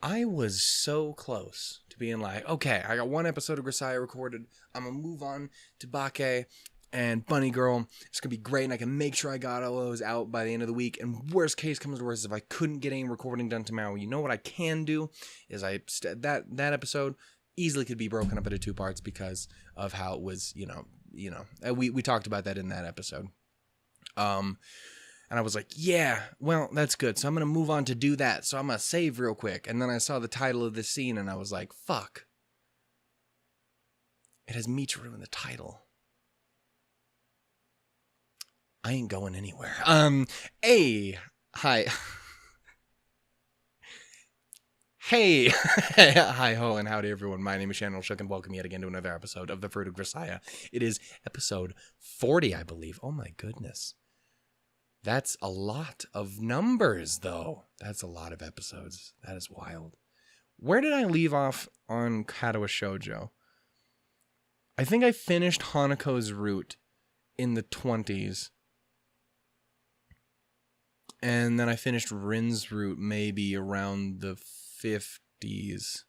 I was so close to being like, okay, I got one episode of Grisaia recorded. I'm going to move on to Bake and Bunny Girl. It's going to be great, and I can make sure I got all those out by the end of the week. And worst case comes to worst, if I couldn't get any recording done tomorrow, you know what I can do? Is that episode easily could be broken up into two parts because of how it was, we talked about that in that episode. And I was like, yeah, well, that's good. So I'm going to move on to do that. So I'm going to save real quick. And then I saw the title of this scene and I was like, fuck. It has Michiru in the title. I ain't going anywhere. Hey, hi. Hey, hi ho and howdy everyone. My name is Shannon Shook and welcome yet again to another episode of the Fruit of Grisaia. It is episode 40, I believe. Oh my goodness. That's a lot of numbers, though. That's a lot of episodes. That is wild. Where did I leave off on Katawa Shoujo? I think I finished Hanako's route in the 20s. And then I finished Rin's route maybe around the 50s.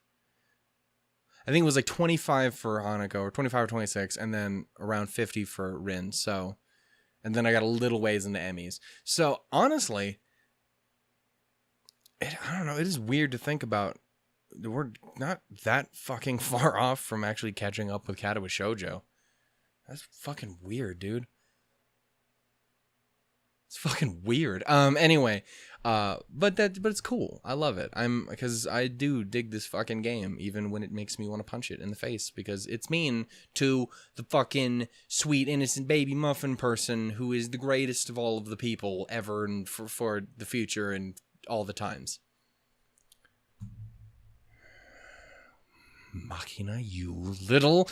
I think it was like 25 for Hanako, or 25 or 26, and then around 50 for Rin, so... And then I got a little ways into Emmys. So, honestly, I don't know. It is weird to think about. We're not that fucking far off from actually catching up with Katawa Shoujo. That's fucking weird, dude. It's fucking weird. Anyway, but it's cool. I love it. Because I do dig this fucking game, even when it makes me want to punch it in the face, because it's mean to the fucking sweet innocent baby muffin person who is the greatest of all of the people ever and for the future and all the times. Makina, you little.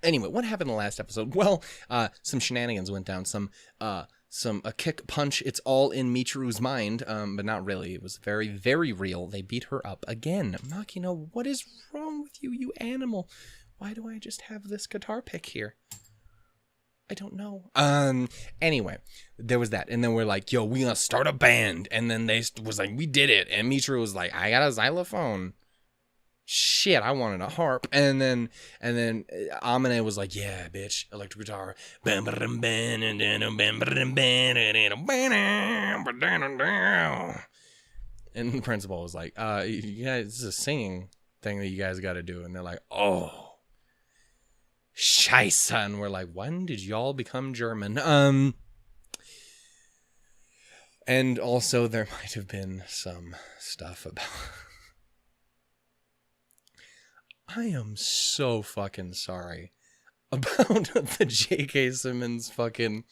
Anyway, what happened in the last episode? Well, some shenanigans went down. A kick punch. It's all in Michiru's mind, but not really. It was very, very real. They beat her up again. Makina, what is wrong with you, you animal? Why do I just have this guitar pick here? I don't know. Anyway, there was that. And then we're like, yo, we gonna start a band. And then they was like, we did it. And Michiru was like, I got a xylophone. Shit, I wanted a harp. And then Amane was like, yeah, bitch, electric guitar. And the principal was like, yeah, this is a singing thing that you guys got to do. And they're like, oh, Scheiße. And we're like, when did y'all become German? And also there might have been some stuff about... I am so fucking sorry about the J.K. Simmons fucking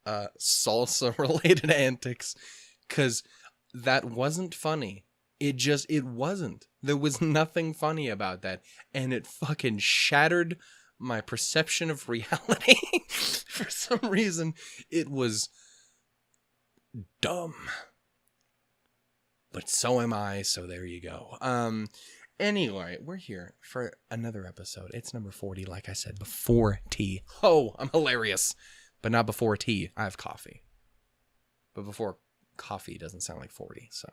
salsa-related antics, because that wasn't funny. It wasn't. There was nothing funny about that, and it fucking shattered my perception of reality. For some reason, it was dumb. But so am I, so there you go. Anyway, we're here for another episode. It's number 40, like I said, before tea. Oh, I'm hilarious. But not before tea. I have coffee. But before coffee doesn't sound like 40, so.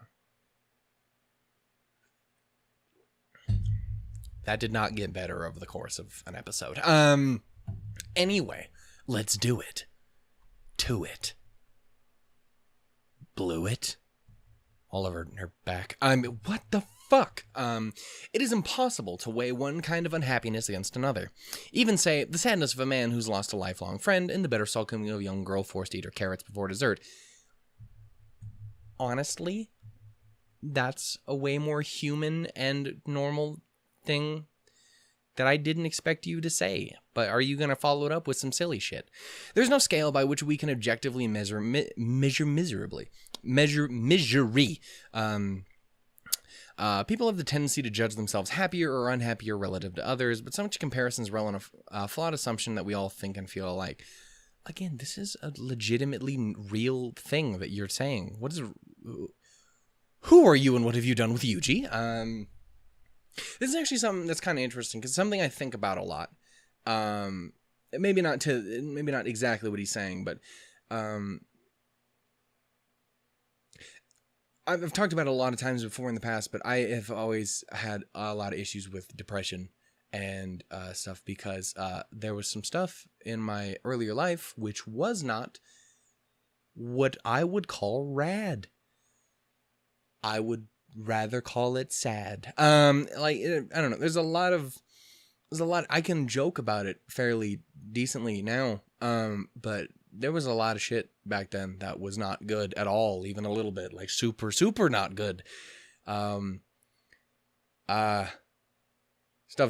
That did not get better over the course of an episode. Anyway, let's do it. To it. Blew it. All over her back. What the fuck? It is impossible to weigh one kind of unhappiness against another. Even say, the sadness of a man who's lost a lifelong friend and the bitter sulking of a young girl forced to eat her carrots before dessert. Honestly, that's a way more human and normal thing that I didn't expect you to say. But are you going to follow it up with some silly shit? There's no scale by which we can objectively measure misery. People have the tendency to judge themselves happier or unhappier relative to others, but so much comparisons rely on a flawed assumption that we all think and feel alike. Again, this is a legitimately real thing that you're saying. Who are you and what have you done with Yuji? This is actually something that's kind of interesting, because something I think about a lot. Maybe not exactly what he's saying, but I've talked about it a lot of times before in the past, but I have always had a lot of issues with depression and stuff because there was some stuff in my earlier life which was not what I would call rad. I would rather call it sad. Like, I don't know. There's a lot I can joke about it fairly decently now. But there was a lot of shit back then that was not good at all, even a little bit, like super, super not good. Stuff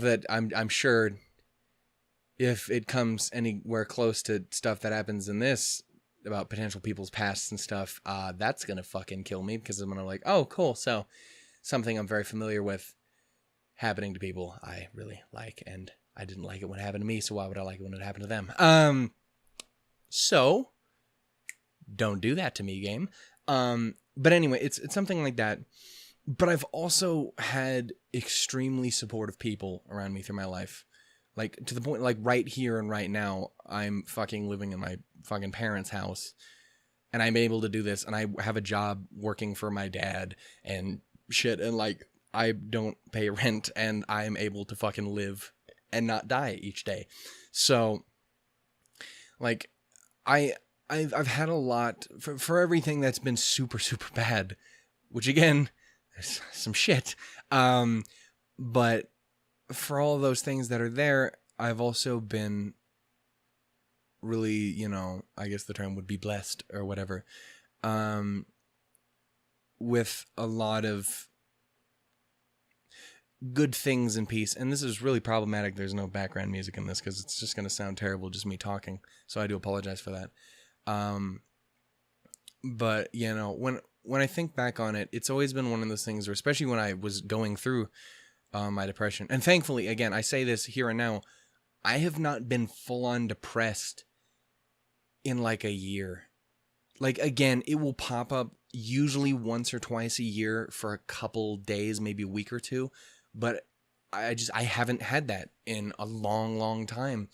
that I'm sure if it comes anywhere close to stuff that happens in this about potential people's pasts and stuff, that's gonna fucking kill me because I'm gonna like, oh, cool. So something I'm very familiar with happening to people I really like, and I didn't like it when it happened to me, so why would I like it when it happened to them? So don't do that to me, game. But anyway, it's something like that. But I've also had extremely supportive people around me through my life. Like, to the point, like, right here and right now, I'm fucking living in my fucking parents' house. And I'm able to do this, and I have a job working for my dad and shit, and, like, I don't pay rent, and I'm able to fucking live and not die each day. So, like, I've had a lot for everything that's been super, super bad, which again, there's some shit. But for all those things that are there, I've also been really, you know, I guess the term would be blessed or whatever, with a lot of good things in peace. And this is really problematic. There's no background music in this because it's just going to sound terrible, just me talking. So I do apologize for that. But you know, when I think back on it, it's always been one of those things where, especially when I was going through my depression, and thankfully, again, I say this here and now, I have not been full on depressed in like a year. Like, again, it will pop up usually once or twice a year for a couple days, maybe a week or two. But I haven't had that in a long, long time.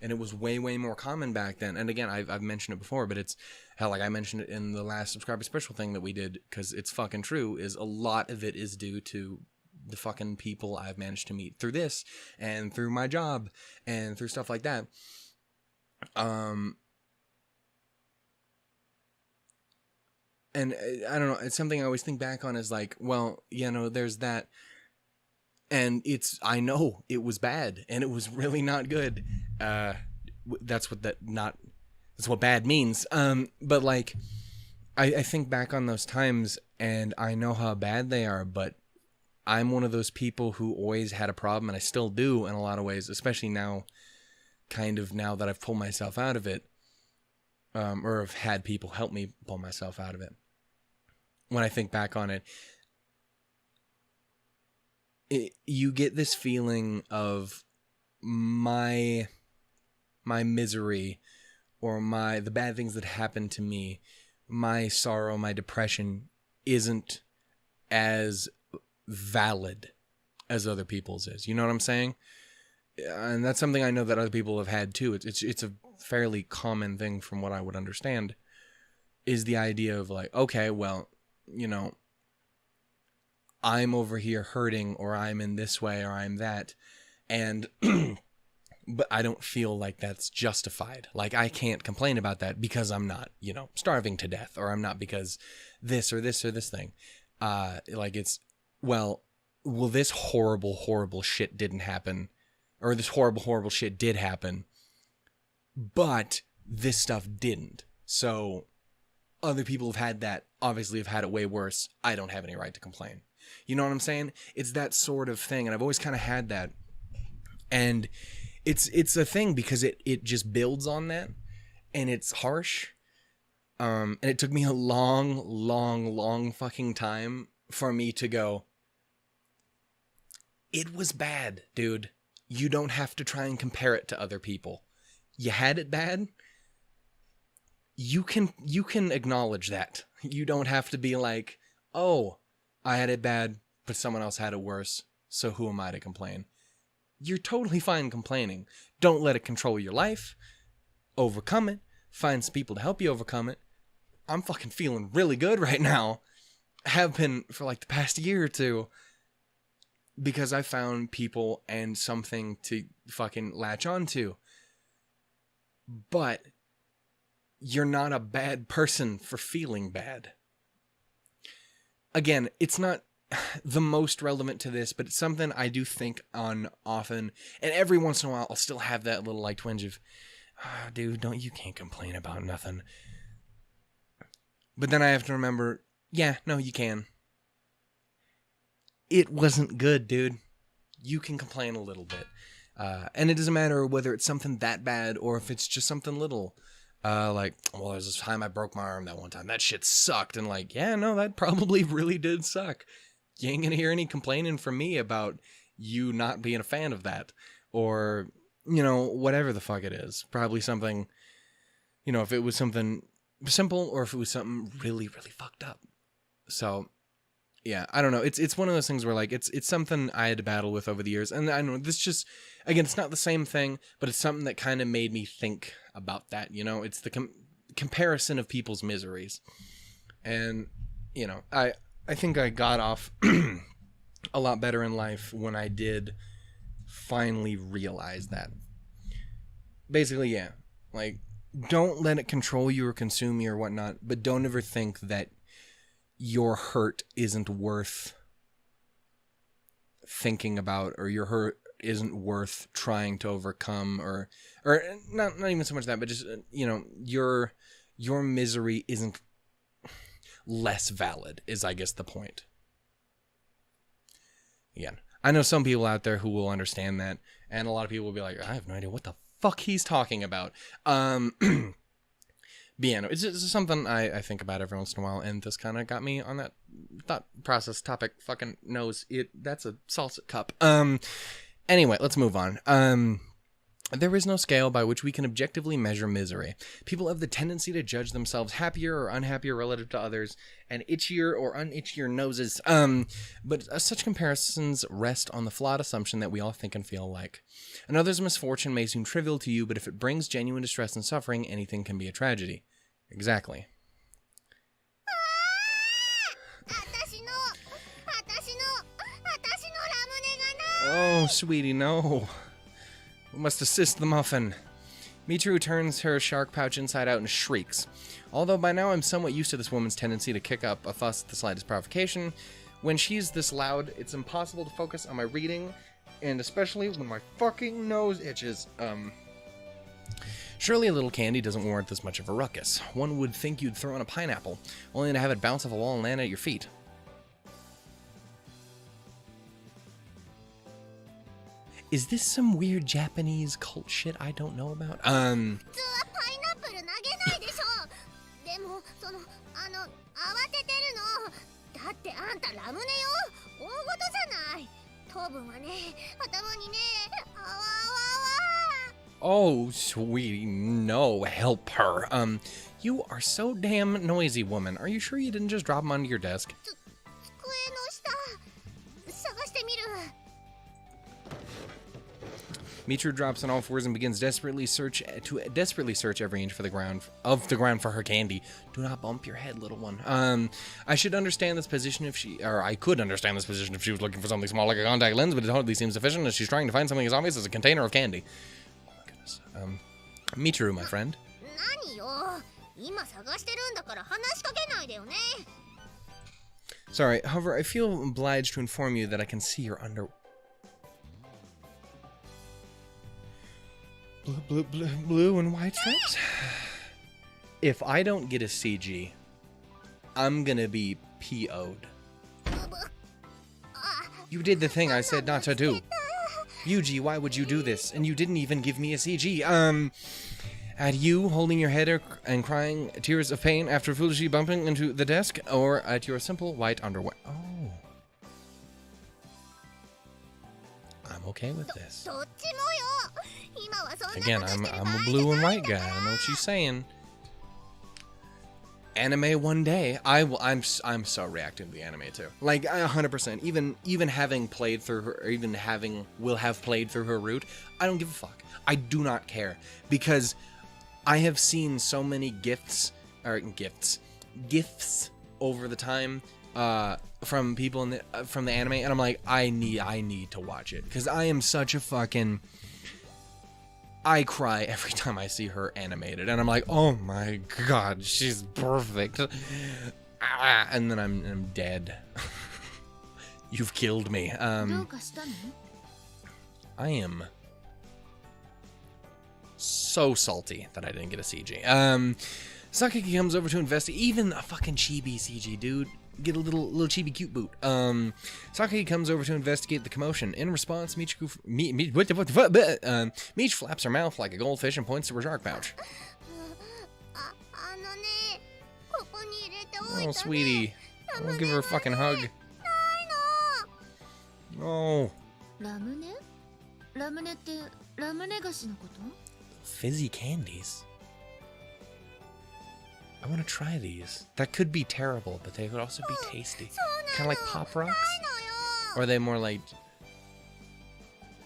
And it was way, way more common back then. And again, I've mentioned it before, but it's hell, like I mentioned it in the last subscriber special thing that we did, because it's fucking true, is a lot of it is due to the fucking people I've managed to meet through this and through my job and through stuff like that. And I don't know, it's something I always think back on is like, well, you know, there's that. And I know it was bad and it was really not good. That's what bad means. But like, I think back on those times and I know how bad they are, but I'm one of those people who always had a problem, and I still do in a lot of ways, especially now, kind of now that I've pulled myself out of it, or have had people help me pull myself out of it. When I think back on it, you get this feeling of my misery, or the bad things that happened to me, my sorrow, my depression isn't as valid as other people's is. You know what I'm saying? And that's something I know that other people have had too. It's a fairly common thing from what I would understand, is the idea of like, okay, well, you know, I'm over here hurting, or I'm in this way, or I'm that, and but I don't feel like that's justified. Like, I can't complain about that because I'm not, you know, starving to death, or I'm not because this or this or this thing. Like, it's, well, this horrible, horrible shit didn't happen, or this horrible, horrible shit did happen, but this stuff didn't. So other people have had that, obviously have had it way worse. I don't have any right to complain. You know what I'm saying? It's that sort of thing, and I've always kind of had that. And it's a thing because it just builds on that, and it's harsh. And it took me a long, long, long fucking time for me to go, it was bad, dude. You don't have to try and compare it to other people. You had it bad. You can acknowledge that. You don't have to be like, oh, I had it bad, but someone else had it worse, so who am I to complain? You're totally fine complaining. Don't let it control your life. Overcome it. Find some people to help you overcome it. I'm fucking feeling really good right now. have been for like the past year or two, because I found people and something to fucking latch onto. But you're not a bad person for feeling bad. Again, it's not the most relevant to this, but it's something I do think on often. And every once in a while, I'll still have that little like twinge of, oh, dude, you can't complain about nothing. But then I have to remember, yeah, no, you can. It wasn't good, dude. You can complain a little bit. And it doesn't matter whether it's something that bad or if it's just something little. Like, well, there's this time I broke my arm that one time. That shit sucked. And like, yeah, no, that probably really did suck. You ain't gonna hear any complaining from me about you not being a fan of that. Or, you know, whatever the fuck it is. Probably something, you know, if it was something simple or if it was something really, really fucked up. So, yeah, I don't know. It's one of those things where, like, it's something I had to battle with over the years. And I know this just, again, it's not the same thing, but it's something that kind of made me think about that, you know? It's the comparison of people's miseries. And, you know, I think I got off a lot better in life when I did finally realize that. Basically, yeah. Like, don't let it control you or consume you or whatnot, but don't ever think that your hurt isn't worth thinking about, or your hurt isn't worth trying to overcome, or not even so much that, but just, you know, your misery isn't less valid is, I guess, the point. Again, I know some people out there who will understand that, and a lot of people will be like, I have no idea what the fuck he's talking about. But yeah, no, it's just something I think about every once in a while, and this kind of got me on that thought process topic. Fucking knows it. That's a salsa cup. Anyway, let's move on. There is no scale by which we can objectively measure misery. People have the tendency to judge themselves happier or unhappier relative to others, and itchier or unitchier noses. But such comparisons rest on the flawed assumption that we all think and feel alike. Another's misfortune may seem trivial to you, but if it brings genuine distress and suffering, anything can be a tragedy. Exactly. Oh, sweetie, no. We must assist the muffin. Michiru turns her shark pouch inside out and shrieks. Although by now I'm somewhat used to this woman's tendency to kick up a fuss at the slightest provocation, when she's this loud, it's impossible to focus on my reading, and especially when my fucking nose itches. Surely a little candy doesn't warrant this much of a ruckus. One would think you'd throw in a pineapple, only to have it bounce off a wall and land at your feet. Is this some weird Japanese cult shit I don't know about? Oh, sweetie, no, help her. You are so damn noisy, woman. Are you sure you didn't just drop them onto your desk? Michiru drops on all fours and begins desperately search every inch for the ground for her candy. Do not bump your head, little one. I should understand this position I could understand this position if she was looking for something small like a contact lens, but it hardly seems sufficient as she's trying to find something as obvious as a container of candy. Oh my goodness. Michiru, my friend. Sorry, however, I feel obliged to inform you that I can see your blue and white stripes? If I don't get a CG, I'm gonna be PO'd. You did the thing I said not to do. Yuji, why would you do this? And you didn't even give me a CG. At you holding your head and crying tears of pain after foolishly bumping into the desk, or at your simple white underwear. Oh. I'm okay with this. Again, I'm a blue and white guy. I don't know what she's saying. Anime one day. I'm so reacting to the anime too. Like 100%. Even having played through her, or will have played through her route, I don't give a fuck. I do not care, because I have seen so many gifts over the time from people in the from the anime, and I'm like, I need to watch it because I am such a fucking. I cry every time I see her animated, and I'm like, oh my god, she's perfect. And then I'm dead. You've killed me. I am so salty that I didn't get a CG. Sachi comes over to investigate. Even a fucking chibi CG, dude. Get a little chibi cute boot. Sachi comes over to investigate the commotion. In response, Michiru, Mich flaps her mouth like a goldfish and points to her shark pouch. Oh, sweetie. I'll give her a fucking hug. Oh. Fizzy candies. I want to try these. That could be terrible, but they could also be tasty. Kind of like Pop Rocks? Or are they more like...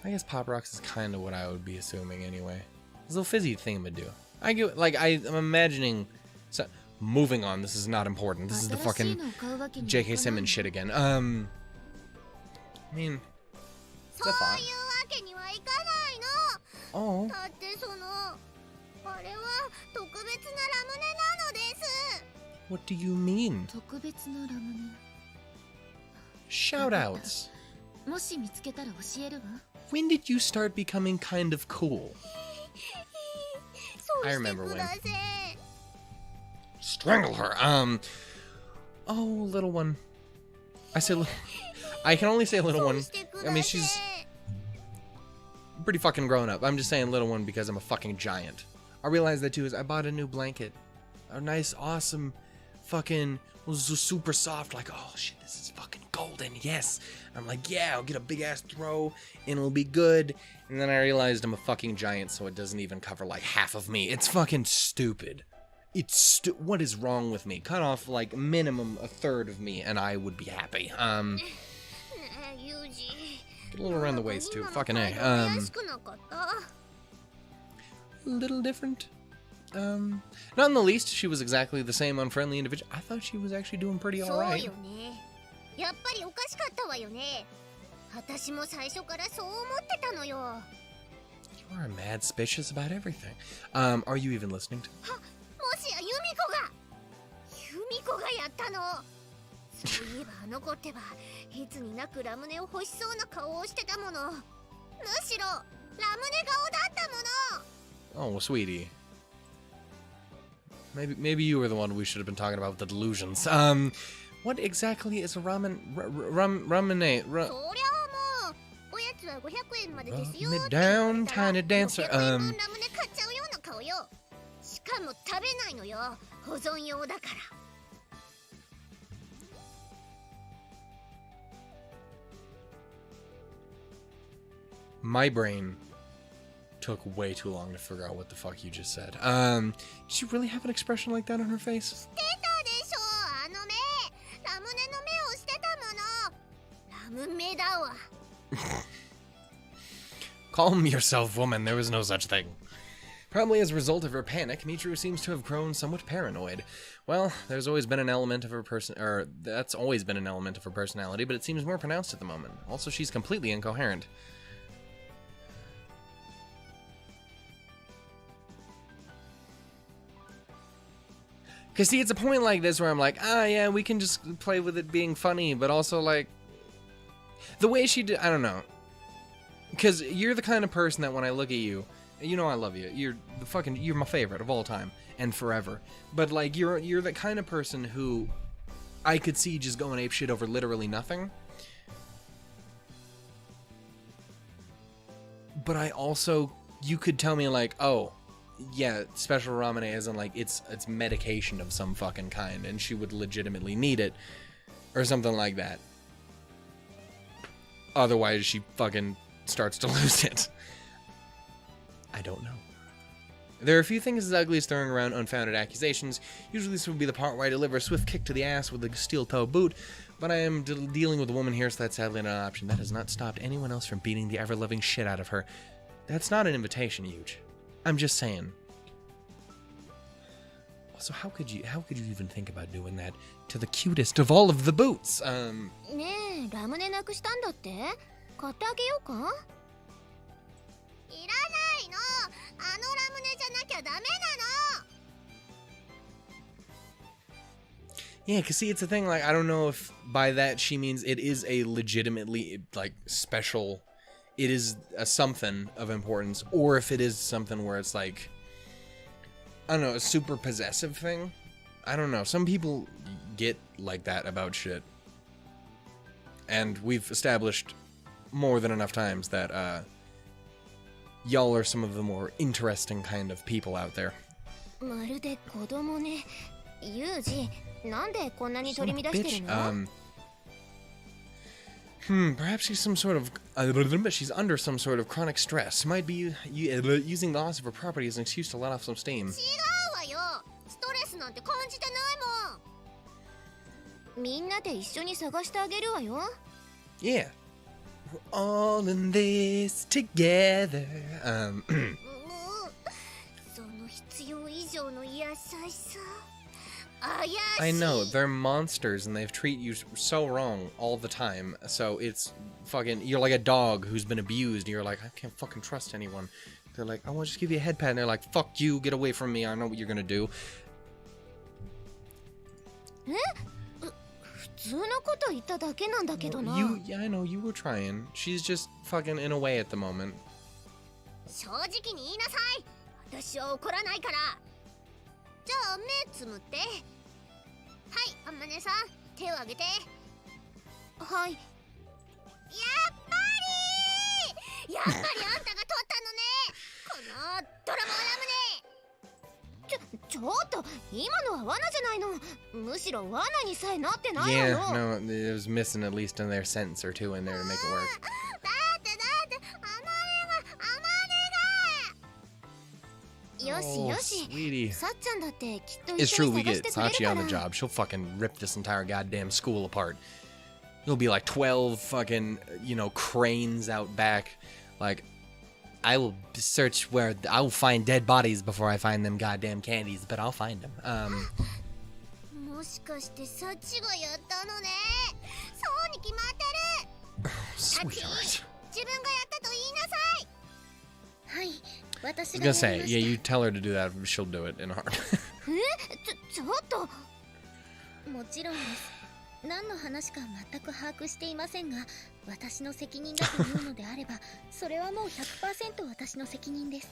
I guess Pop Rocks is kind of what I would be assuming anyway. This little fizzy thing would do. I get, like, I'm imagining... So, moving on, this is not important. This is the fucking J.K. Simmons shit again. I mean... It's a thought. Oh. What do you mean? Shoutouts. When did you start becoming kind of cool? I remember when. Strangle her. Oh, little one. I say little. I can only say little one. I mean, she's pretty fucking grown up. I'm just saying little one because I'm a fucking giant. I realized that too. Is I bought a new blanket, a nice, awesome, fucking super soft. Like, oh shit, this is fucking golden. Yes. I'm like, yeah, I'll get a big ass throw and it'll be good. And then I realized I'm a fucking giant, so it doesn't even cover like half of me. It's fucking stupid. It's what is wrong with me? Cut off like minimum a third of me, and I would be happy. Get a little around the waist too. Fucking A. A little different. Not in the least, she was exactly the same unfriendly individual. I thought she was actually doing pretty alright. You are mad suspicious about everything. Are you even listening to me? Oh, sweetie. Maybe you were the one we should have been talking about with the delusions. What exactly is a ramen? Down, tiny dancer. My brain took way too long to figure out what the fuck you just said. Did she really have an expression like that on her face? Calm yourself, woman. There was no such thing. Probably as a result of her panic, Michiru seems to have grown somewhat paranoid. Well, there's always been an element of her that's always been an element of her personality, but it seems more pronounced at the moment. Also, she's completely incoherent. Because, see, it's a point like this where I'm like, yeah, we can just play with it being funny, but also, like, the way she did, I don't know. Because you're the kind of person that when I look at you, you know I love you. You're my favorite of all time and forever. But, like, you're the kind of person who I could see just going apeshit over literally nothing. But I also, you could tell me, like, oh, yeah, special ramen isn't like it's medication of some fucking kind, and she would legitimately need it, or something like that. Otherwise, she fucking starts to lose it. I don't know. There are a few things as ugly as throwing around unfounded accusations. Usually this would be the part where I deliver a swift kick to the ass with a steel-toe boot, but I am dealing with a woman here, so that's sadly not an option. That has not stopped anyone else from beating the ever-loving shit out of her. That's not an invitation, Yuge. I'm just saying. So how could you even think about doing that to the cutest of all of the boots? ねえ、ラムネなくしたんだって？買ってあげようか？いらないの。あのラムネじゃなきゃダメなの。Yeah, cause see, it's a thing. Like, I don't know if by that she means it is a legitimately like special. It is a something of importance, or if it is something where it's like, I don't know, a super possessive thing. I don't know. Some people get like that about shit, and we've established more than enough times that y'all are some of the more interesting kind of people out there. まるで子供ね。ユージ、なんでこんなに取り乱してるの？Perhaps she's some sort of, she's under some sort of chronic stress. Might be using the loss of her property as an excuse to let off some steam. 違うわよ。ストレスなんて感じてないもん。みんなで一緒に探してあげるわよ。Yeah. We're all in this together. その必要以上の優しさ。I know, they're monsters and they've treated you so wrong all the time. So it's fucking, you're like a dog who's been abused. And you're like, I can't fucking trust anyone. They're like, I want to just give you a head pat. And they're like, fuck you, get away from me. I know what you're gonna do. 普通のこと言っただけなんだけどな。Yeah, I know, you were trying. She's just fucking in a way at the moment. 正直に言いなさい。私は怒らないから。じゃあ目つむって。はい、あまねさん、手を挙げて。はい。やっぱりあんたが取ったのね。このドラマラムネ。ちょっと今のは罠じゃないの。むしろ罠にさえなってないわよ。Yeah, no, it was missing at least in their sentence or two in there to make it work. だってよしよし。 Sweetie. さっちゃんだってきっと It's 一緒 true, に we 探し get てくれる Sachi か on ら。 the job. She'll fucking rip this entire goddamn school apart. There'll be like 12 fucking, cranes out back. Like, I will search where I will find dead bodies before I find them goddamn candies, but I'll find them. もしかしてサッチがやったのね。そうに決まってる。サッチ、自分がやったと言いなさい。はい、私がやりました。 I was gonna say, yeah, you tell her to do that, she'll do it in a heart. ちょっと。もちろんです。何の話か全く把握していませんが、私の責任だというのであれば、それはもう 100% 私の責任です。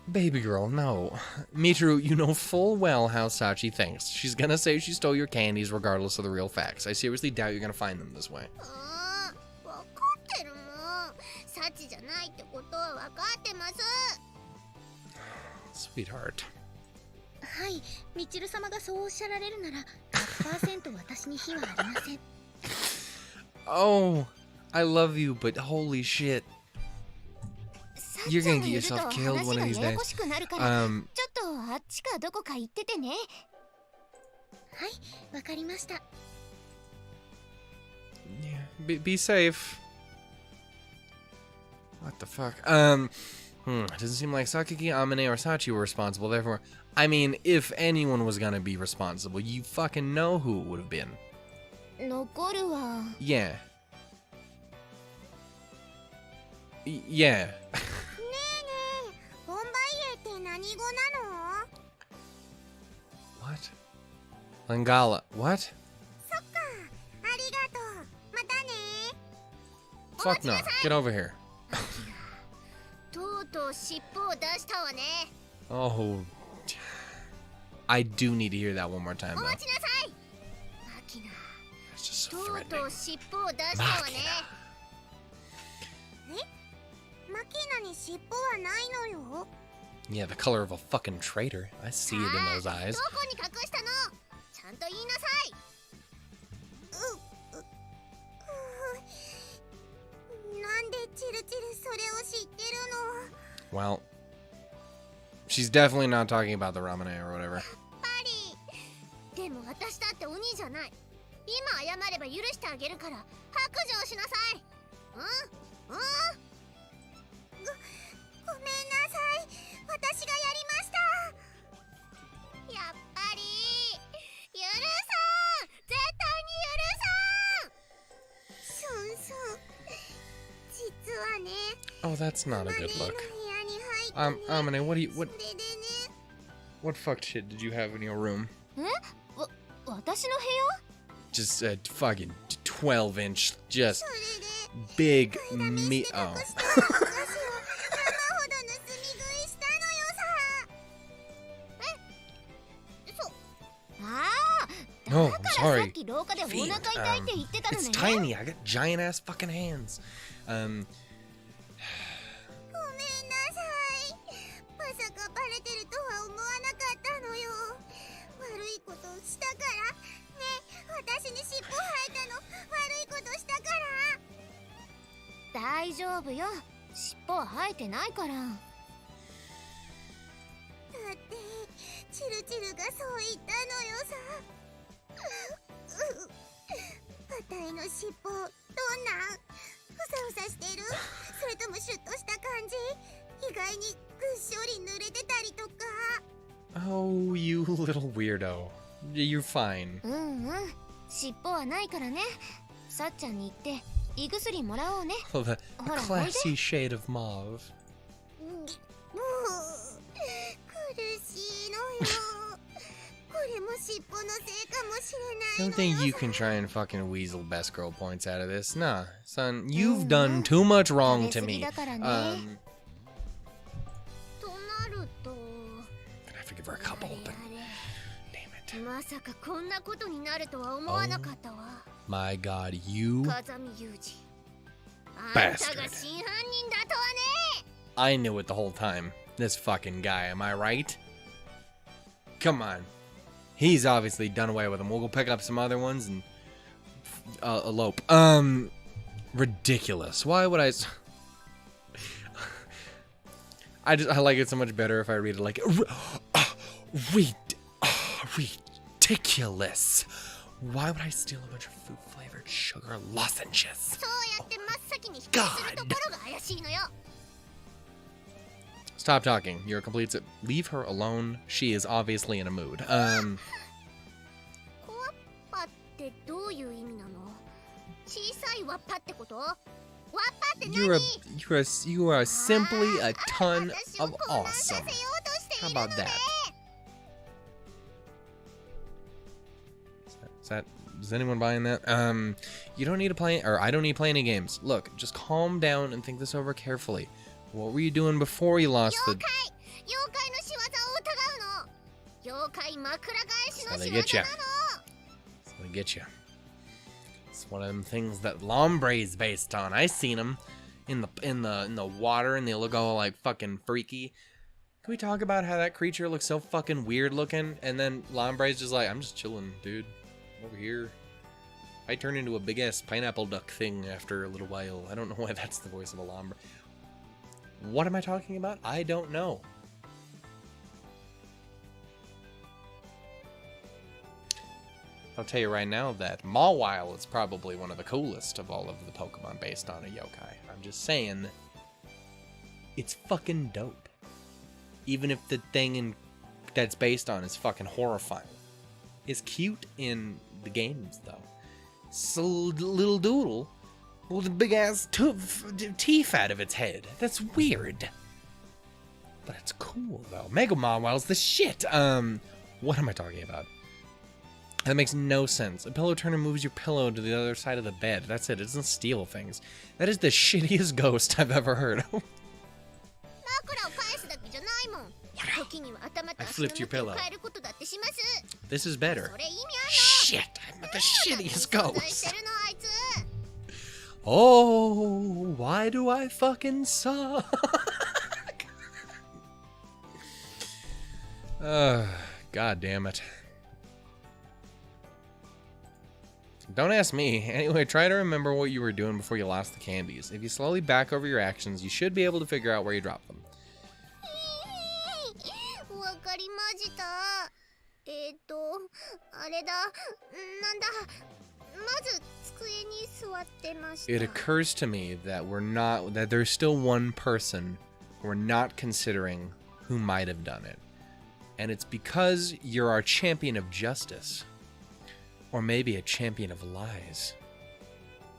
Baby girl, no. Michiru, you know full well how Sachi thinks. She's gonna say she stole your candies regardless of the real facts. I seriously doubt you're gonna find them this way. わかってるもん。サチじゃないってことはわかってます。Sweetheart. はい、ミチル様がそうおっしゃられるなら 100% 私に非はありません。Oh, I love you, but holy shit. You're gonna get yourself killed one of these days. ちょっとあっちかどこか行っててね。はい、わかりました。Yeah, be safe. What the fuck? It doesn't seem like Sakiki, Amane, or Sachi were responsible. Therefore, I mean, if anyone was gonna be responsible, you fucking know who it would have been. 残るわ。Yeah. Yeah. ボンバイエって何語なの？ What? Lingala. What? そっか、ありがとう。またね。 Fuck no. Get over here. とうとう尻尾を出したわね。 Oh. I do need to hear that one more time, お though. 待ちなさい。マキナ。 That's just so とう threatening. とう尻尾を出したわね。マキナに尻尾はないのよ。 Yeah, the color of a fucking traitor. I see it in those eyes. どこに隠したの？ちゃんと言いなさい。なんでチルチルそれを知ってるの？ Well, she's definitely not talking about the Ramune or whatever. やっぱり。でも私だって鬼じゃない。今謝れば許してあげるから白状しなさい。ごめんなさい。私がやりました。Oh, that's not a good look. 部屋に入ってね Amane, what それでね what fucked shit did you have in your room? 私の部 Just a fucking 12-inch, just 屋それで big 買いだめし me. て Oh. 隠してたお菓子を山ほど盗み食いしたのよさそうああ Oh, だ I'm からさ sorry. っき廊下でお Feet. 腹痛いって言ってたの It's ね tiny. I got giant ass fucking hands. ごめんなさいまさかバレてるとは思わなかったのよ悪いことしたからね私に尻尾生えたの悪いことしたから大丈夫よ尻尾は生えてないからだってチルチルがそう言ったのよさあたいの尻尾どんなんふさふさしてるそれともシュッとした感じ意外にぐっしょり濡れてたりとか Oh, you little weirdo. You're fine. 尻尾はないからねさっちゃんに言って胃薬もらおうね Oh, the Hold on, classy shade of mauve. もう苦しいのよこれも尻尾のせいかもしれない Don't のよ think you can try and fucking weasel best girl points out of this. Nah, son, you've done too much wrong to me. だからね Um, となると gonna have to give her a couple, but damn it. まさかこんなことになるとは思わなかったわ My God, you 風見裕二あんたが bastard. 真犯人だとはね I knew it the whole time. This fucking guy, am I right? Come on. He's obviously done away with him. We'll go pick up some other ones and elope. Ridiculous. Why would I I like it so much better if I read it like ridiculous. Why would I steal a bunch of food flavored sugar lozenges? そうやって真っ先に否定するところが怪しいのよ Stop talking. You're a complete leave her alone. She is obviously in a mood. コアッパってどういう意味なの小さいワッパってことワッパって何 you are simply a ton 私を of 混乱さ awesome. せようとしてい How るの about ね that? Is anyone buying that? You don't need to play, or I don't need to play any games. Look, just calm down and think this over carefully. What were you doing before you lost the? 妖怪の仕業を疑うの妖怪枕返しの So 仕 they 業 get な you. の So they get you. It's one of them things that Lombre's based on. I seen them in the water, and they look all like fucking freaky. Can we talk about how that creature looks so fucking weird looking? And then Lombre's just like, I'm just chilling, dude. Over here. I turned into a big ass pineapple duck thing after a little while. I don't know why that's the voice of a Lombre. What am I talking about? I don't know. I'll tell you right now that Mawile is probably one of the coolest of all of the Pokemon based on a yokai. I'm just saying, it's fucking dope. Even if the thing that's based on is fucking horrifying. It's cute in the games, though. So little doodle with a big ass teeth out of its head. That's weird. But it's cool, though. Mega Mawile's the shit. What am I talking about? That makes no sense. A pillow turner moves your pillow to the other side of the bed. That's it. It doesn't steal things. That is the shittiest ghost I've ever heard of. I flipped your pillow. This is better. Shit, I'm the shittiest ghost. Oh, why do I fucking suck? God damn it. Don't ask me. Anyway, try to remember what you were doing before you lost the candies. If you slowly back over your actions, you should be able to figure out where you dropped them. わかりました。あれだ。なんだ。まず机に座ってました。 It occurs to me that that there's still one person we're not considering who might have done it. And it's because you're our champion of justice. Or maybe a champion of lies.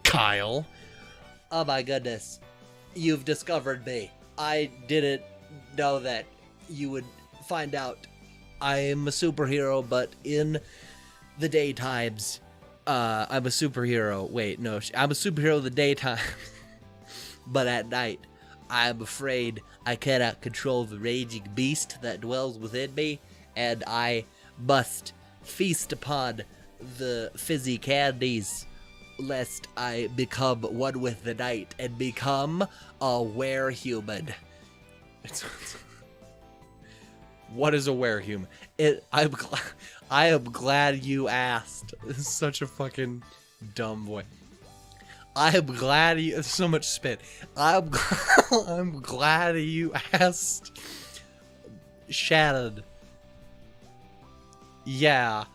Kyle. Oh my goodness. you've discovered me. I didn't know that you would find out I am a superhero, but in the daytimes, I'm a superhero. Wait, no, I'm a superhero in the daytime, but at night, I'm afraid I cannot control the raging beast that dwells within me, and I must feast upon the fizzy candies, lest I become one with the night and become a were-human. What is a were-human? I am glad you asked. This is such a fucking dumb boy. I am glad you... So much spit. I'm glad you asked. Shannon. Yeah.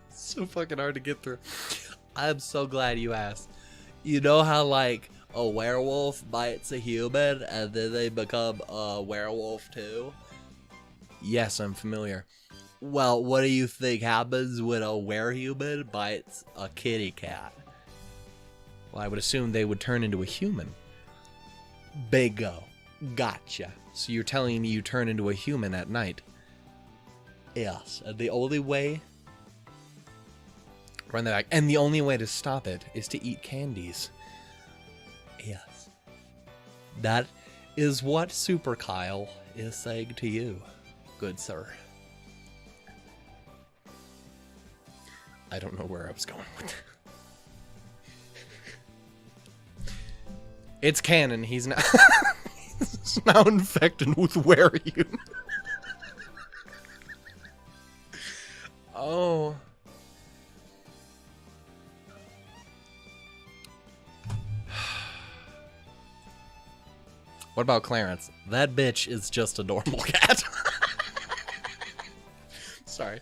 So fucking hard to get through. I'm so glad you asked. You know how, like, a werewolf bites a human and then they become a werewolf too? Yes, I'm familiar. Well, what do you think happens when a were-human bites a kitty cat? Well, I would assume they would turn into a human. Bingo. Gotcha. So you're telling me you turn into a human at night? Yes, and the only way... Run that back. And the only way to stop it is to eat candies. Yes. That is what SuperKyle is saying to you, good sir. I don't know where I was going with that. It's canon. He's not. He's now infected with were-human. Oh. What about Clarence? That bitch is just a normal cat. Sorry.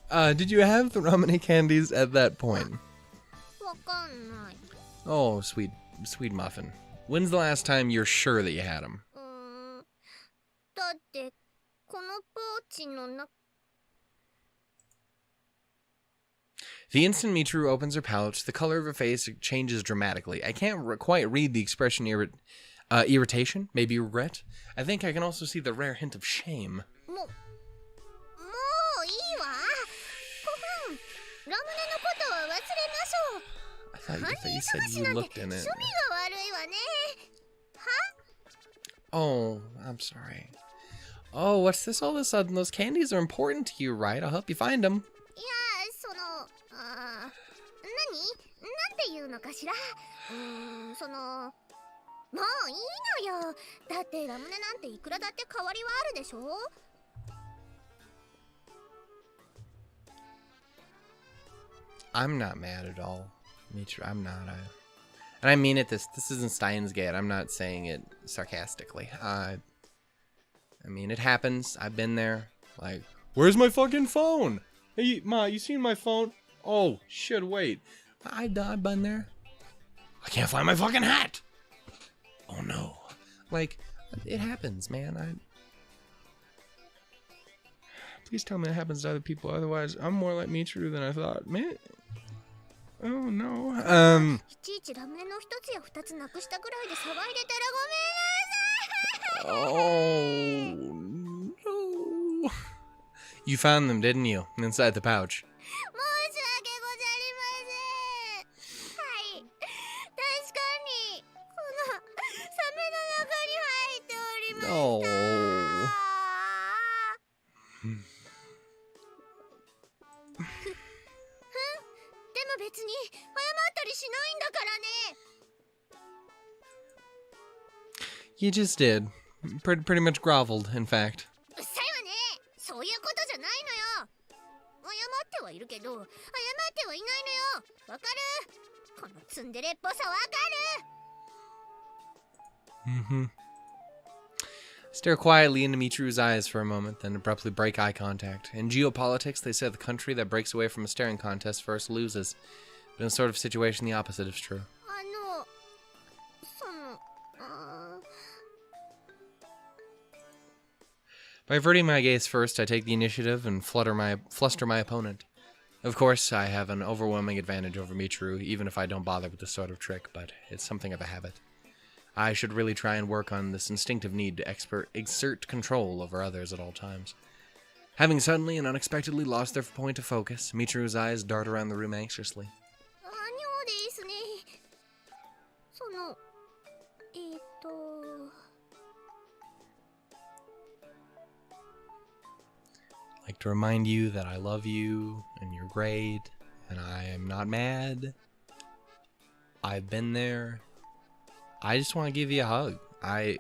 Did you have the Amane candies at that point? わかんない。 Oh, sweet muffin. When's the last time you're sure that you had them? だってこのポーチの中 The instant Michiru opens her pouch, the color of her face changes dramatically. I can't quite read the expression irritation, maybe regret. I think I can also see the rare hint of shame. もういいわ。5分。ラムネのことは忘れましょう。 I thought you said you looked in it. 趣味が悪いわね。 Oh, I'm sorry. Oh, what's this all of a sudden? Those candies are important to you, right? I'll help you find them. いや、何？なんていうのかしら。もういいのよ。だってラムネなんていくらだって代わりはあるでしょ。 I'm not mad at all. Michiru, I'm not. And I mean it, this isn't Steins Gate. I'm not saying it sarcastically. I mean, it happens. I've been there. Like, where's my fucking phone? Hey, Ma, you seen my phone? Oh, shit, wait. I've been there. I can't find my fucking hat. Oh, no. Like, it happens, man. Please tell me it happens to other people. Otherwise, I'm more like Michiru than I thought. Man. Oh, no. いちいちラムネの一つや二つなくしたぐらいで騒いでたらごめんなさい。 Oh, no. You found them, didn't you? Inside the pouch. 申し訳ござりません。はい。確かに、このサメの中に入っておりました。 Oh. でも別に謝ったりしないんだからね。 You just did. Pretty much groveled, in fact. うっさいわね。そういうことじゃないのよ。謝ってはいるけど、謝ってはいないのよ。わかる？このツンデレっぽさわかる？ Mm-hmm. Stare quietly into Michiru's eyes for a moment, then abruptly break eye contact. In geopolitics, they say the country that breaks away from a staring contest first loses. But in this sort of situation, the opposite is true. By averting my gaze first, I take the initiative and fluster my opponent. Of course, I have an overwhelming advantage over Michiru, even if I don't bother with this sort of trick, but it's something of a habit. I should really try and work on this instinctive need to exert control over others at all times. Having suddenly and unexpectedly lost their point of focus, Michiru's eyes dart around the room anxiously. ですね。その、I'd like to remind you that I love you, and you're great, and I am not mad. I've been there. I just want to give you a hug. I'm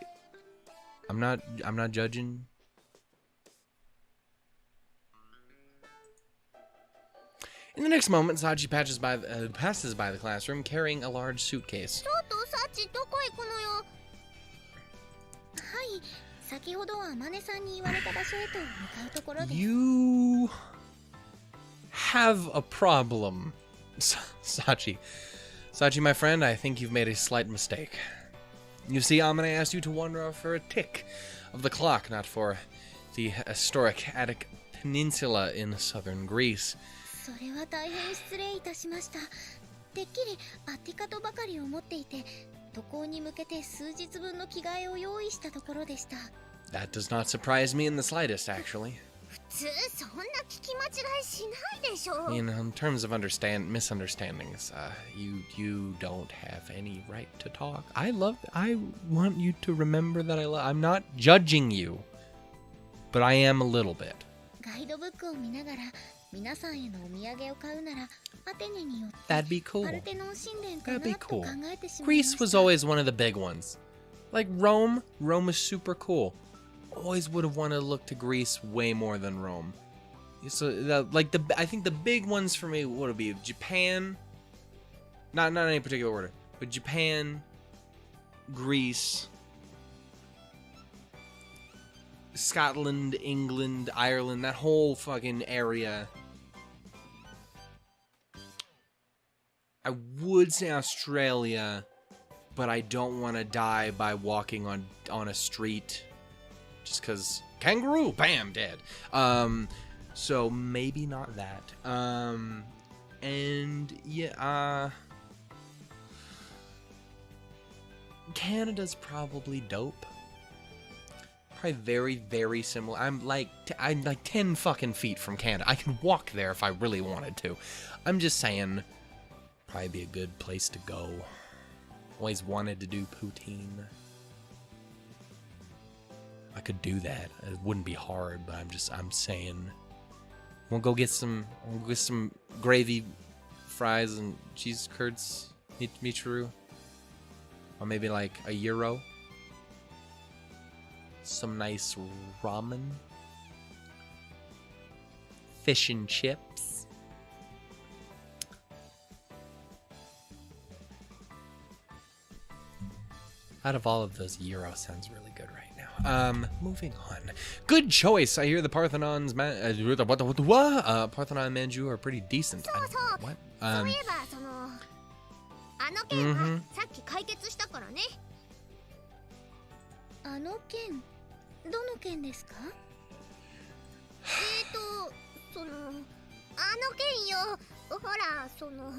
not judging. In the next moment, Sachi passes by the classroom carrying a large suitcase. ちょっとサチどこ行くのよ。はい、先ほどは天音さんに言われた場所へと向かうところです。You have a problem, Sachi. Sachi, my friend, I think you've made a slight mistake. You see, Amane asked you to wander off for a tick of the clock, not for the historic Attic Peninsula in southern Greece. それは大変失礼いたしました。てっきりアティカとばかり思っていて、渡航に向けて数日分の着替えを用意したところでした。That does not surprise me in the slightest, actually. 普通そんな聞き間違いしないでしょ。In terms of misunderstandings, you don't have any right to talk. I want you to remember that I'm not judging you, but I am a little bit. ガイドブックを見ながら皆さんへのお土産を買うならアテネによって That'd be cool. パルテノン神殿かな That'd be と cool. 考えてしまいま Greece した。 was always one of the big ones. Like Rome is super cool. Always would have wanted to look to Greece way more than Rome. So I think the big ones for me would be Japan. Not in any particular order, but Japan, Greece, Scotland, England, Ireland, that whole fucking area. I would say Australia, but I don't want to die by walking on a street. Just because kangaroo, bam, dead. So maybe not that. And yeah, Canada's probably dope. Probably very, very similar. I'm like 10 fucking feet from Canada. I can walk there if I really wanted to. I'm just saying, probably be a good place to go. Always wanted to do poutine. I could do that. It wouldn't be hard, but I'm saying, we'll go get some gravy, fries, and cheese curds, Michiru, or maybe like a gyro. Some nice ramen, fish and chips. Out of all of those, gyro sounds really good right now. Moving on. Good choice. I hear the Parthenon's Parthenon Manju are pretty decent. What? そういえばそのあの件はさっき解決したからね。あの件、どの件ですか？そのあの件よ。ほらその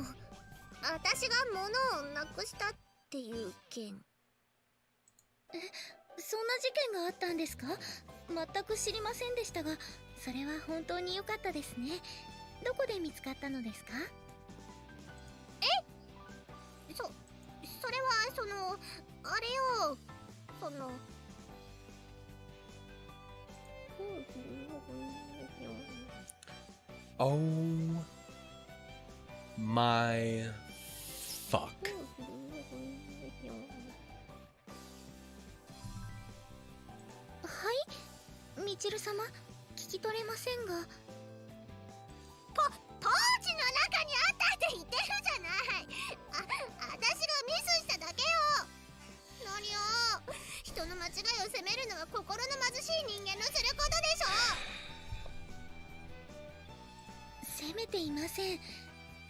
私が物をなくしたっていう件。そんな事件があったんですか？全く知りませんでしたが、それは本当に良かったですね。どこで見つかったのですか？それはそのあれよ、そのOh my fuck. みちる様、聞き取れませんが。ポーチの中にあったって言ってるじゃない。私がミスしただけよ。何よ、人の間違いを責めるのは心の貧しい人間のすることでしょ。責めていません。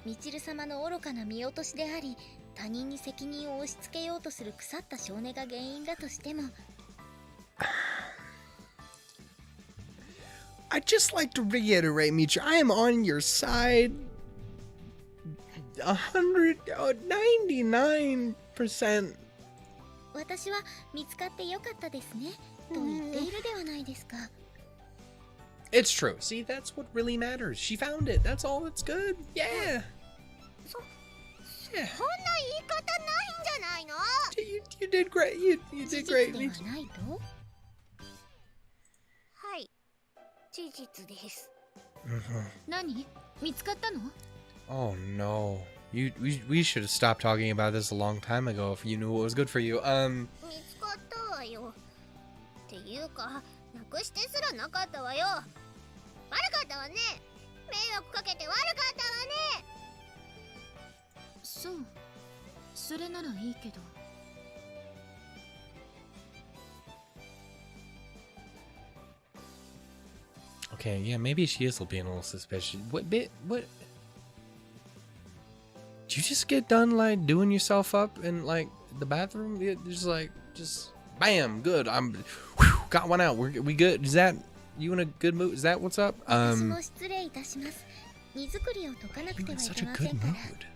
みちる様の愚かな見落としであり、他人に責任を押し付けようとする腐った性根が原因だとしても。I'd just like to reiterate, Michiru, I am on your side 99%. 私は見つかってよかったですねと言っているではないですか。 It's true. See, that's what really matters. She found it. That's all that's good. Yeah. そん Yeah. な言い方ないんじゃないの？ You did great. You did great. 事実ではないと？はい、事実です。何？見つかったの？ Oh no. We should have stopped talking about this a long time ago if you knew what was good for you. 見つかったわよ。っていうか、なくしてすらなかったわよ。悪かったわね。迷惑かけて悪かったわね。そう、それならいいけど。Okay, yeah, maybe she is being a little suspicious. What? Did you just get done like doing yourself up in like the bathroom? Just bam, good. Got one out. We good? Is that you in a good mood? Is that what's up? You're in such a good mood.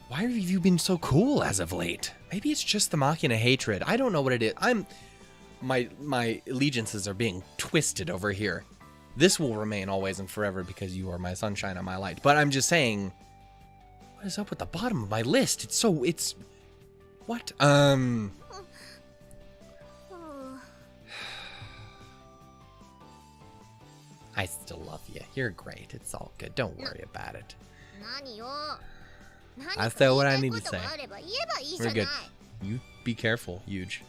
Why have you been so cool as of late? Maybe it's just the Makina hatred. I don't know what it is. My allegiances are being twisted over here. This will remain always and forever because you are my sunshine and my light. But I'm just saying, what is up with the bottom of my list? It's what? I still love you. You're great. It's all good. Don't worry about it. I said what I need to say. We're good. You be careful, huge.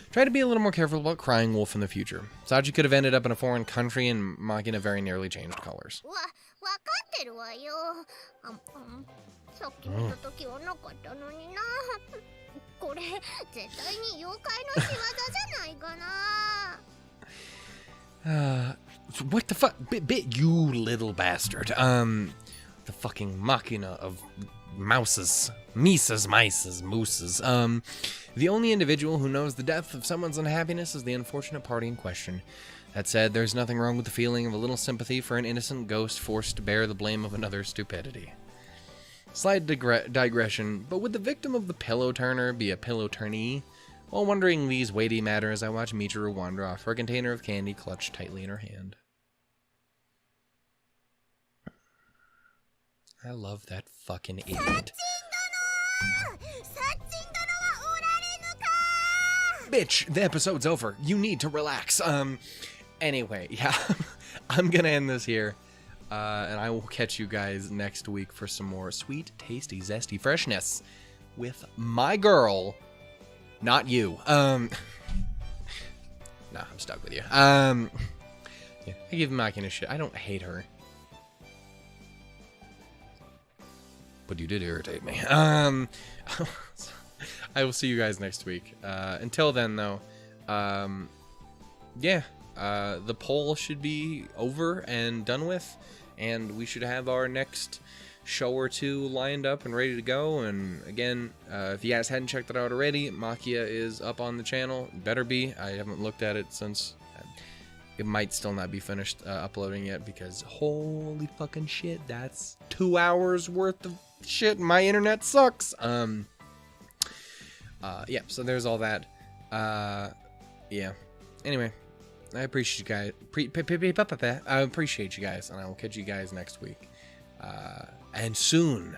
Try to be a little more careful about crying wolf in the future. Sachi could have ended up in a foreign country and Makina very nearly changed colors. What the fuck? You little bastard. The fucking Makina of mouses. Mices, mooses. The only individual who knows the depth of someone's unhappiness is the unfortunate party in question. That said, there's nothing wrong with the feeling of a little sympathy for an innocent ghost forced to bear the blame of another's stupidity. Slight digression, but would the victim of the pillow turner be a pillow turnee? While wondering these weighty matters, I watch Michiru wander off, her container of candy clutched tightly in her hand. I love that fucking idiot. Bitch, the episode's over. You need to relax. Anyway, yeah, I'm gonna end this here. And I will catch you guys next week for some more sweet, tasty, zesty freshness with my girl. Not you. Nah, I'm stuck with you. Yeah, I give Makina shit. I don't hate her. But you did irritate me. I will see you guys next week. Until then, though, yeah, the poll should be over and done with, and we should have our next show or two lined up and ready to go. And again, if you guys hadn't checked it out already, Makia is up on the channel. Better be. I haven't looked at it since. It might still not be finished uploading yet because holy fucking shit, that's 2 hours worth of shit. My internet sucks. Yeah, so there's all that. Yeah. Anyway, I appreciate you guys. I appreciate you guys, and I will catch you guys next week. And soon.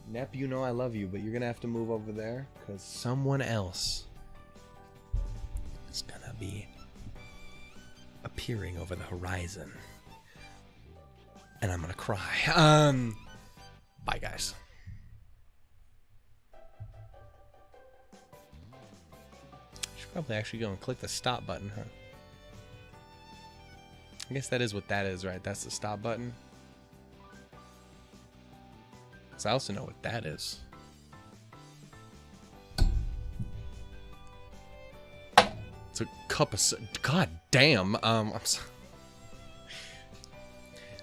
Nep, you know I love you, but you're gonna have to move over there because someone else is gonna be appearing over the horizon. And I'm gonna cry. Bye, guys. I should probably actually go and click the stop button, huh? I guess that is what that is, right? That's the stop button. Because I also know what that is. It's a cup of... God damn. I'm sorry.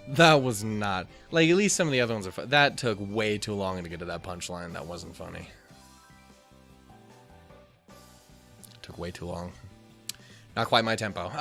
That was not... Like, at least some of the other ones are fun. That took way too long to get to that punchline. That wasn't funny. It took way too long. Not quite my tempo.